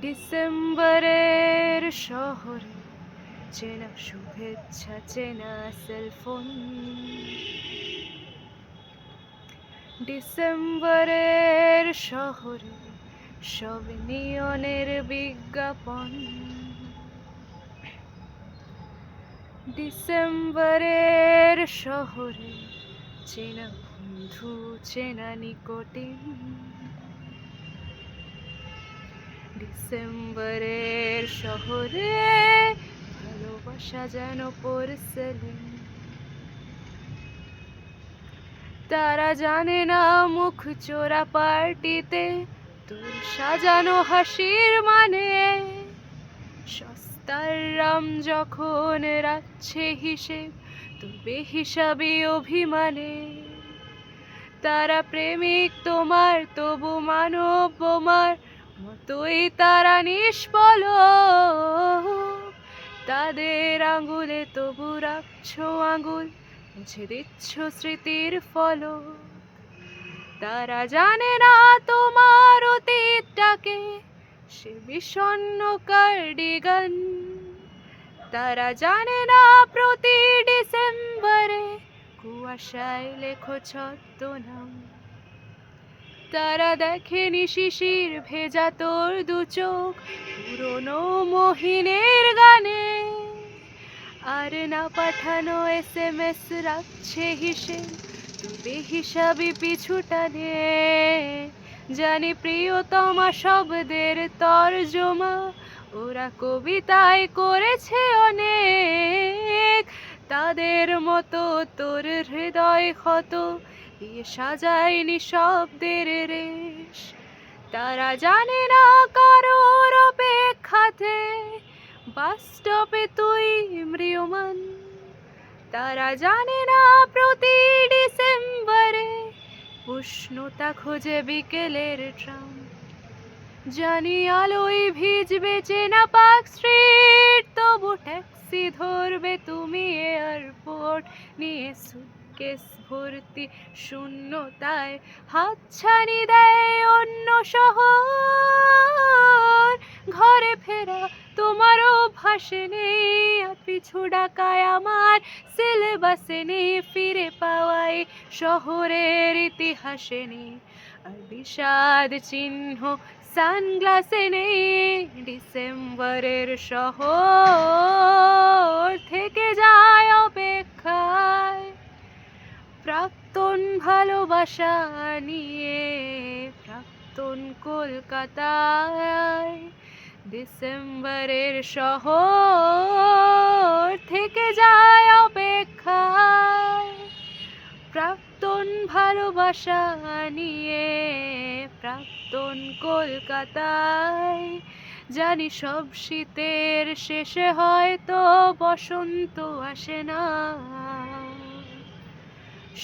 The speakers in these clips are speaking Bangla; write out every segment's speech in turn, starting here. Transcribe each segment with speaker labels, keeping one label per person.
Speaker 1: ডিসেম্বরের শহরে চেনা শুভেচ্ছা, চেনা সেলফোন। ডিসেম্বরের শহরে সব নিয়নের বিজ্ঞাপন। ডিসেম্বরের শহরে চেনা বন্ধু, চেনা নিকটিন। ডিসেম্বরের শহরে ভালোবাসা যেন পোরসেলেন। তারা জানে না মুখ চোরা পার্টিতে তোর সাজানো হাসির মানে। সস্তার রাম যখন রাখছে হিসেব তোর বেহিসাবি অভিমানে। তারা প্রেমিক তোমার, তবু মানব বোমার মতোই তারা নিষ্পলক। তাদের আঙুলে তবু রাখছো আঙুল, মুছে দিচ্ছ স্মৃতির ফলক। তারা জানে না তোমার অতীতটাকে, সে বিষণ্ণ কার্ডিগান। তারা জানে না প্রতি ডিসেম্বরে কুয়াশায় লেখো ছদ্মনাম। তারা দেখেনি শিশির ভেজা তোর দু চোখ পুরনো মহিনের গানে। আর না পাঠানো SMS রাখছে হিসেব তুই বেহিসাবি পিছু টানে। জানি প্রিয়তমা শব্দের তর্জমা ওরা কবিতায় করেছে অনেক। তাদের মতো তোর হৃদয় ক্ষত দিয়ে সাজায়নি শব্দের রেশ। তারা জানে না কারোর অপেক্ষাতে বাস স্টপে তুই ম্রিয়মান। তারা জানে না প্রতি ডিসেম্বরে উষ্ণতা খোঁজে বিকেলের ট্রাম। জানি আলোয় ভিজবে চেনা পার্ক স্ট্রিট, তবু ট্যাক্সি ধরবে তুমি এয়ারপোর্ট নিয়ে। সুটকেস ভর্তি শূন্যতায় হাতছানি দেয় অন্য শহর। ঘরে ফেরা তোমারও ভাসে নেই, পিছু ডাকায় আমার সিলেবাসে নেই। ফিরে পাওয়াই শহরের ইতিহাসে নেই, আর বিষাদ চিহ্ন সানগ্লাসে নেই। ডিসেম্বরের শহর থেকে যায় অপেক্ষায় প্রাক্তন ভালোবাসা নিয়ে। প্রাক্তন কলকাতায় ডিসেম্বরের শহর থেকে যায় অপেক্ষায় প্রাক্তন ভালোবাসা নিয়ে। প্রাক্তন কলকাতায় জানি সব শীতের শেষে হয়তো বসন্ত আসে না।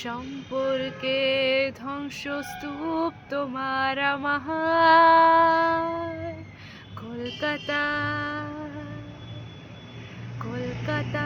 Speaker 1: সম্পর্কে ধ্বংসস্তূপ তোমার আমার কলকাতা, কলকাতা।